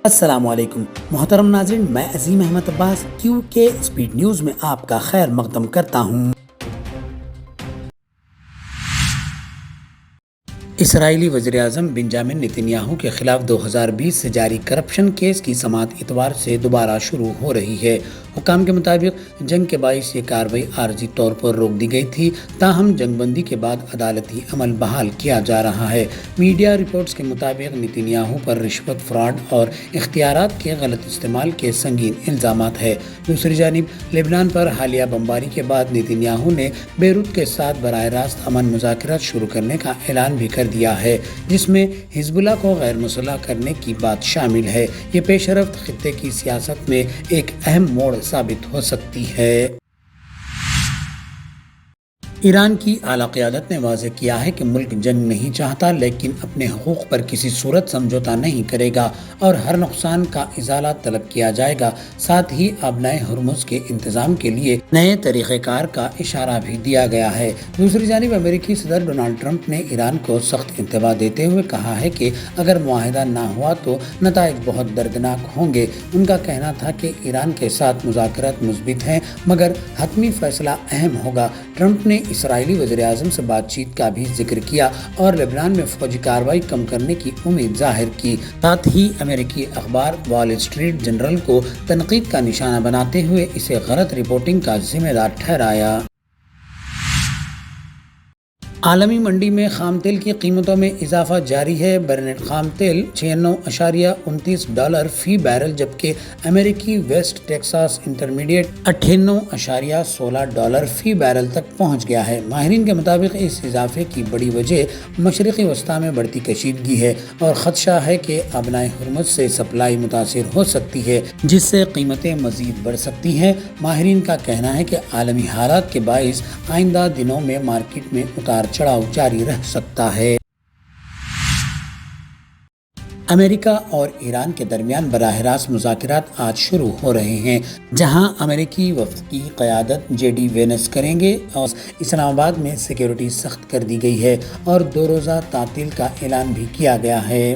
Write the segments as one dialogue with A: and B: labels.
A: السلام علیکم محترم ناظرین، میں عظیم احمد عباس QK اسپیڈ نیوز میں آپ کا خیر مقدم کرتا ہوں۔ اسرائیلی وزیراعظم بنجامن نتنیاہو کے خلاف 2020 سے جاری کرپشن کیس کی سماعت اتوار سے دوبارہ شروع ہو رہی ہے۔ حکام کے مطابق جنگ کے باعث یہ کارروائی عارضی طور پر روک دی گئی تھی، تاہم جنگ بندی کے بعد عدالتی عمل بحال کیا جا رہا ہے۔ میڈیا رپورٹس کے مطابق نتنیاہو پر رشوت، فراڈ اور اختیارات کے غلط استعمال کے سنگین الزامات ہیں۔ دوسری جانب لبنان پر حالیہ بمباری کے بعد نتنیاہو نے بیروت کے ساتھ براہ راست امن مذاکرات شروع کرنے کا اعلان بھی کر دیا ہے، جس میں حزب اللہ کو غیر مسلح کرنے کی بات شامل ہے۔ یہ پیش رفت خطے کی سیاست میں ایک اہم موڑ ثابت ہو سکتی ہے۔ ایران کی اعلیٰ قیادت نے واضح کیا ہے کہ ملک جنگ نہیں چاہتا، لیکن اپنے حقوق پر کسی صورت سمجھوتہ نہیں کرے گا اور ہر نقصان کا ازالہ طلب کیا جائے گا۔ ساتھ ہی آبنائے ہرمز کے انتظام کے لیے نئے طریقہ کار کا اشارہ بھی دیا گیا ہے۔ دوسری جانب امریکی صدر ڈونلڈ ٹرمپ نے ایران کو سخت انتباہ دیتے ہوئے کہا ہے کہ اگر معاہدہ نہ ہوا تو نتائج بہت دردناک ہوں گے۔ ان کا کہنا تھا کہ ایران کے ساتھ مذاکرات مثبت ہیں، مگر حتمی فیصلہ اہم ہوگا۔ ٹرمپ نے اسرائیلی وزیراعظم سے بات چیت کا بھی ذکر کیا اور لبنان میں فوجی کارروائی کم کرنے کی امید ظاہر کی۔ ساتھ ہی امریکی اخبار وال اسٹریٹ جرنل کو تنقید کا نشانہ بناتے ہوئے اسے غلط رپورٹنگ کا ذمہ دار ٹھہرایا۔ عالمی منڈی میں خام تیل کی قیمتوں میں اضافہ جاری ہے۔ برنٹ خام تیل $96.29 فی بیرل، جبکہ امریکی ویسٹ ٹیکساس انٹرمیڈیٹ $98.16 فی بیرل تک پہنچ گیا ہے۔ ماہرین کے مطابق اس اضافے کی بڑی وجہ مشرقی وسطیٰ میں بڑھتی کشیدگی ہے اور خدشہ ہے کہ آبنائے ہرمز سے سپلائی متاثر ہو سکتی ہے، جس سے قیمتیں مزید بڑھ سکتی ہیں۔ ماہرین کا کہنا ہے کہ عالمی حالات کے باعث آئندہ دنوں میں مارکیٹ میں اتار چڑھاؤ جاری رہ سکتا ہے۔ امریکہ اور ایران کے درمیان براہ راست مذاکرات آج شروع ہو رہے ہیں، جہاں امریکی وفد کی قیادت JD وینس کریں گے اور اسلام آباد میں سیکیورٹی سخت کر دی گئی ہے اور 2 روزہ تعطیل کا اعلان بھی کیا گیا ہے۔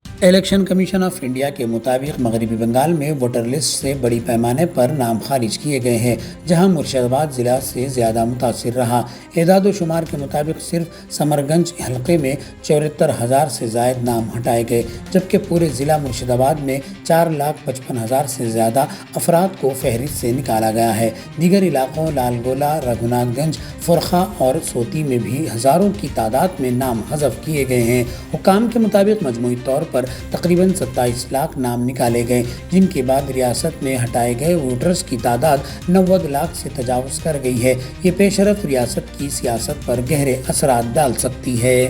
A: الیکشن کمیشن آف انڈیا کے مطابق مغربی بنگال میں ووٹر لسٹ سے بڑی پیمانے پر نام خارج کیے گئے ہیں، جہاں مرشد آباد ضلع سے زیادہ متاثر رہا۔ اعداد و شمار کے مطابق صرف سمر گنج حلقے میں 74,000 سے زائد نام ہٹائے گئے، جبکہ پورے ضلع مرشد آباد میں 4,55,000 سے زیادہ افراد کو فہرست سے نکالا گیا ہے۔ دیگر علاقوں لال گولہ، رگھوناتھ گنج، فرخا اور سوتی میں بھی ہزاروں کی تعداد میں نام حذف کیے گئے ہیں۔ حکام کے مطابق مجموعی طور پر تقریباً 27 لاکھ نام نکالے گئے، جن کے بعد ریاست میں ہٹائے گئے ووٹرز کی تعداد 90 لاکھ سے تجاوز کر گئی ہے۔ یہ پیش رفت ریاست کی سیاست پر گہرے اثرات ڈال سکتی ہے۔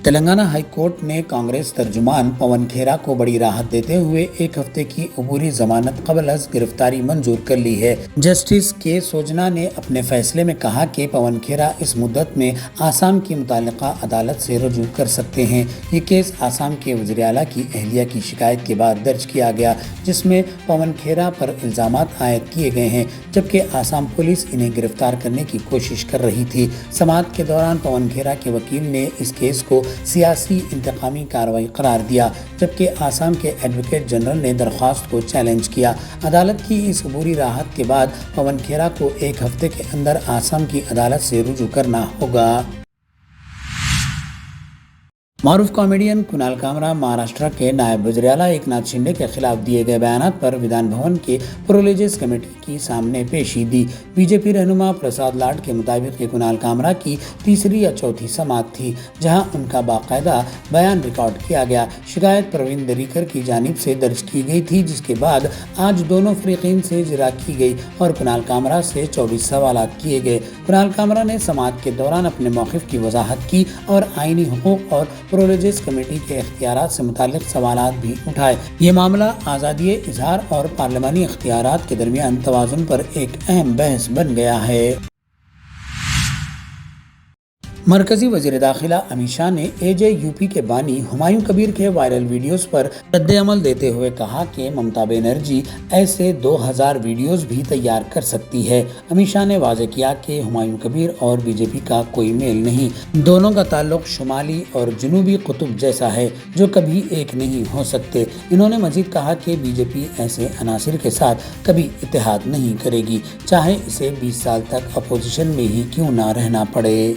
A: تلنگانہ ہائی کورٹ نے کانگریس ترجمان پون کھیرا کو بڑی راحت دیتے ہوئے 1 ہفتے کی عبوری ضمانت قبل از گرفتاری منظور کر لی ہے۔ جسٹس کے سوجنا نے اپنے فیصلے میں کہا کہ پون کھیرا اس مدت میں آسام کی متعلقہ عدالت سے رجوع کر سکتے ہیں۔ یہ کیس آسام کے وزیر اعلیٰ کی اہلیہ کی شکایت کے بعد درج کیا گیا، جس میں پون کھیرا پر الزامات عائد کیے گئے ہیں، جبکہ آسام پولیس انہیں گرفتار کرنے کی کوشش کر رہی تھی۔ سماعت کے دوران پون کھیرا کے وکیل نے اس کیس کو سیاسی انتقامی کارروائی قرار دیا، جبکہ آسام کے ایڈوکیٹ جنرل نے درخواست کو چیلنج کیا۔ عدالت کی اس عبوری راحت کے بعد پون کھیرا کو 1 ہفتے کے اندر آسام کی عدالت سے رجوع کرنا ہوگا۔ معروف کامیڈین کنال کامرا مہاراشٹر کے نائب وزیر اعلیٰ ایکناتھ شنڈے کے خلاف دیے گئے بیانات پر ودھان بھون کے پرولیجس کمیٹی کی سامنے پیشی دی۔ BJP رہنما پرساد لاڈ کے مطابق یہ کنال کامرا کی تیسری یا چوتھی سماعت تھی، جہاں ان کا باقاعدہ بیان ریکارڈ کیا گیا۔ شکایت پروین دریکر کی جانب سے درج کی گئی تھی، جس کے بعد آج دونوں فریقین سے اجرا کی گئی اور کنال کامرا سے 24 سوالات کیے گئے۔ کنال کامرا نے سماعت کے دوران اپنے موقف کی وضاحت کی اور آئینی حقوق اور پرولیجس کمیٹی کے اختیارات سے متعلق سوالات بھی اٹھائے۔ یہ معاملہ آزادی اظہار اور پارلیمانی اختیارات کے درمیان توازن پر ایک اہم بحث بن گیا ہے۔ مرکزی وزیر داخلہ امیت شاہ نے AJUP کے بانی ہمایوں کبیر کے وائرل ویڈیوز پر رد عمل دیتے ہوئے کہا کہ ممتا بنرجی ایسے 2000 ویڈیوز بھی تیار کر سکتی ہے۔ امیت شاہ نے واضح کیا کہ ہمایوں کبیر اور BJP کا کوئی میل نہیں، دونوں کا تعلق شمالی اور جنوبی قطب جیسا ہے جو کبھی ایک نہیں ہو سکتے۔ انہوں نے مزید کہا کہ BJP ایسے عناصر کے ساتھ کبھی اتحاد نہیں کرے گی، چاہے اسے 20 سال تک اپوزیشن میں ہی کیوں نہ رہنا پڑے۔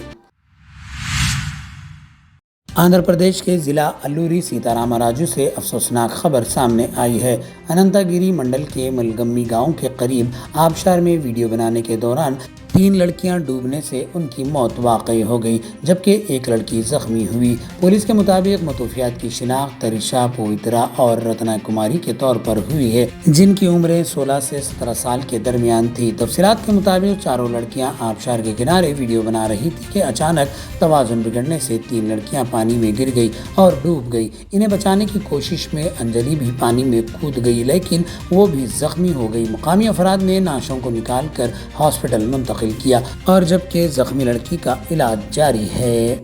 A: آندھرا پردیش کے ضلع الوری سیتا راما راجو سے افسوسناک خبر سامنے آئی ہے۔ اننتا گیری منڈل کے ملگمی گاؤں کے قریب آبشار میں ویڈیو بنانے کے دوران 3 لڑکیاں ڈوبنے سے ان کی موت واقع ہو گئی جبکہ ایک لڑکی زخمی ہوئی۔ پولیس کے مطابق متوفیات کی شناخت تریشا، پویترا اور رتنا کماری کے طور پر ہوئی ہے، جن کی عمریں 16 سے 17 سال کے درمیان تھی۔ تفصیلات کے مطابق چاروں لڑکیاں آبشار کے کنارے ویڈیو بنا رہی تھی کہ اچانک توازن بگڑنے سے 3 لڑکیاں پانی میں گر گئی اور ڈوب گئی۔ انہیں بچانے کی کوشش میں انجلی بھی پانی میں کود گئی لیکن وہ بھی زخمی ہو گئی۔ مقامی افراد نے نعشوں کو نکال کر ہاسپٹل منتقل کیا اور جبکہ زخمی لڑکی کا علاج جاری ہے۔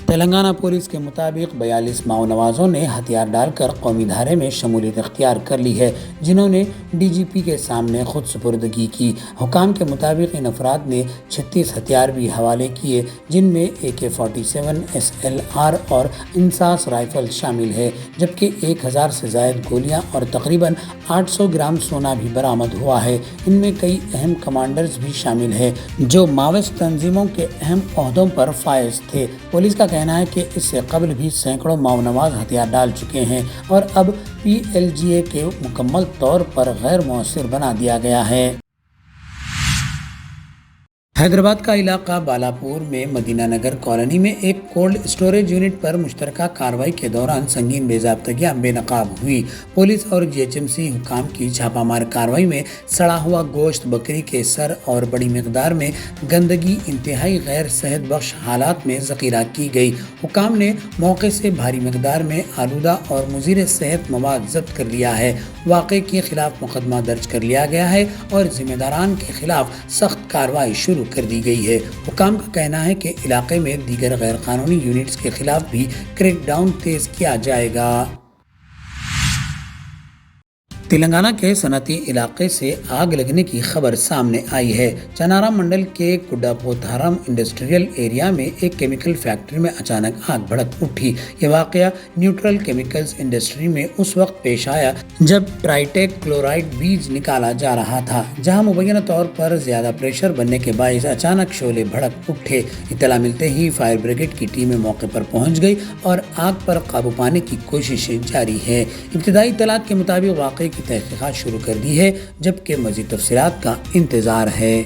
A: تلنگانہ پولیس کے مطابق 42 ماؤ نوازوں نے ہتھیار ڈال کر قومی دھارے میں شمولیت اختیار کر لی ہے، جنہوں نے DGP کے سامنے خود سپردگی کی۔ حکام کے مطابق ان افراد نے 36 ہتھیار بھی حوالے کیے، جن میں AK-47 SLR اور انصاص رائفل شامل ہے، جبکہ 1000 سے زائد گولیاں اور تقریباً 800 گرام سونا بھی برآمد ہوا ہے۔ ان میں کئی اہم کمانڈرز بھی شامل ہیں جو ماویسٹ تنظیموں کے اہم عہدوں پر فائز تھے۔ پولیس کا کہنا ہے کہ اس سے قبل بھی سینکڑوں ماؤ نواز ہتھیار ڈال چکے ہیں اور اب PLGA کے مکمل طور پر غیر مؤثر بنا دیا گیا ہے۔ حیدرآباد کا علاقہ بالاپور میں مدینہ نگر کالونی میں ایک کولڈ اسٹوریج یونٹ پر مشترکہ کارروائی کے دوران سنگین بے ضابطگیاں بے نقاب ہوئی۔ پولیس اور GHMC حکام کی چھاپہ مار کارروائی میں سڑا ہوا گوشت، بکری کے سر اور بڑی مقدار میں گندگی انتہائی غیر صحت بخش حالات میں ذخیرہ کی گئی۔ حکام نے موقع سے بھاری مقدار میں آلودہ اور مضر صحت مواد ضبط کر لیا ہے۔ واقعے کے خلاف مقدمہ درج کر لیا گیا ہے اور ذمہ داران کے خلاف سخت کارروائی شروع کر دی گئی ہے۔ حکام کا کہنا ہے کہ علاقے میں دیگر غیر قانونی یونٹس کے خلاف بھی کریک ڈاؤن تیز کیا جائے گا۔ تلنگانہ کے صنعتی علاقے سے آگ لگنے کی خبر سامنے آئی ہے۔ چنارا منڈل کے کڈاپوتھارم انڈسٹریل ایریا میں ایک کیمیکل فیکٹری میں اچانک آگ بھڑک اٹھی۔ یہ واقعہ نیوٹرل کیمیکلز انڈسٹری میں اس وقت پیش آیا جب ٹرائیٹیک کلورائڈ بیج نکالا جا رہا تھا، جہاں مبینہ طور پر زیادہ پریشر بننے کے باعث اچانک شعلے بھڑک اٹھے۔ اطلاع ملتے ہی فائر بریگیڈ کی ٹیمیں موقع پر پہنچ گئی اور آگ پر قابو پانے کی کوششیں جاری ہیں۔ ابتدائی اطلاعات کے مطابق واقعے کی تحقیقات شروع کر دی ہے جبکہ مزید تفصیلات کا انتظار ہے۔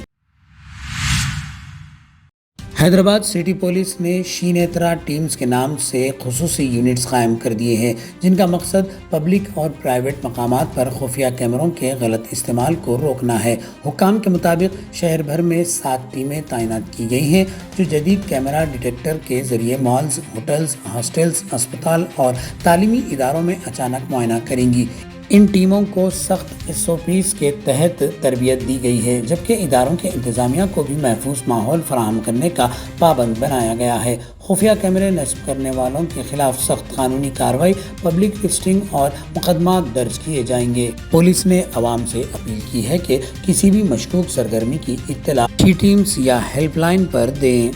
A: حیدرآباد سٹی پولیس نے شینیترا ٹیمز کے نام سے خصوصی یونٹس قائم کر دیے ہیں جن کا مقصد پبلک اور پرائیویٹ مقامات پر خفیہ کیمروں کے غلط استعمال کو روکنا ہے۔ حکام کے مطابق شہر بھر میں 7 ٹیمیں تعینات کی گئی ہیں جو جدید کیمرہ ڈیٹیکٹر کے ذریعے مالز، ہوٹلز، ہاسٹلز، اسپتال اور تعلیمی اداروں میں اچانک معائنہ کریں گی۔ ان ٹیموں کو سخت SOPs کے تحت تربیت دی گئی ہے جبکہ اداروں کے انتظامیہ کو بھی محفوظ ماحول فراہم کرنے کا پابند بنایا گیا ہے۔ خفیہ کیمرے نصب کرنے والوں کے خلاف سخت قانونی کارروائی، پبلک لسٹنگ اور مقدمات درج کیے جائیں گے۔ پولیس نے عوام سے اپیل کی ہے کہ کسی بھی مشکوک سرگرمی کی اطلاع ٹیمز یا ہیلپ لائن پر دیں۔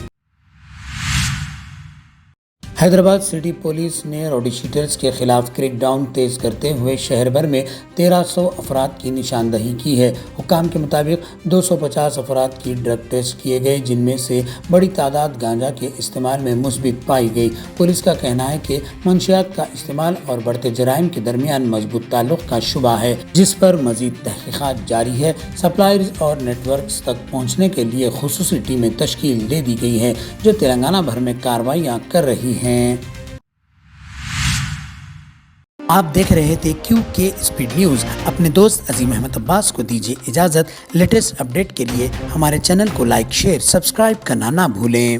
A: حیدرآباد سٹی پولیس نے راؤڈی شیٹرز کے خلاف کریک ڈاؤن تیز کرتے ہوئے شہر بھر میں 1300 افراد کی نشاندہی کی ہے۔ حکام کے مطابق 250 افراد کی ڈرگ ٹیسٹ کیے گئے جن میں سے بڑی تعداد گانجا کے استعمال میں مثبت پائی گئی۔ پولیس کا کہنا ہے کہ منشیات کا استعمال اور بڑھتے جرائم کے درمیان مضبوط تعلق کا شبہ ہے جس پر مزید تحقیقات جاری ہے۔ سپلائرز اور نیٹ ورکس تک پہنچنے کے لیے خصوصی ٹیمیں تشکیل دے دی گئی ہیں جو تلنگانہ بھر میں کارروائیاں کر رہی ہیں۔ آپ دیکھ رہے تھے QK اسپیڈ نیوز۔ اپنے دوست عظیم احمد عباس کو دیجیے اجازت۔ لیٹسٹ اپڈیٹ کے لیے ہمارے چینل کو لائک، شیئر، سبسکرائب کرنا نہ بھولیں۔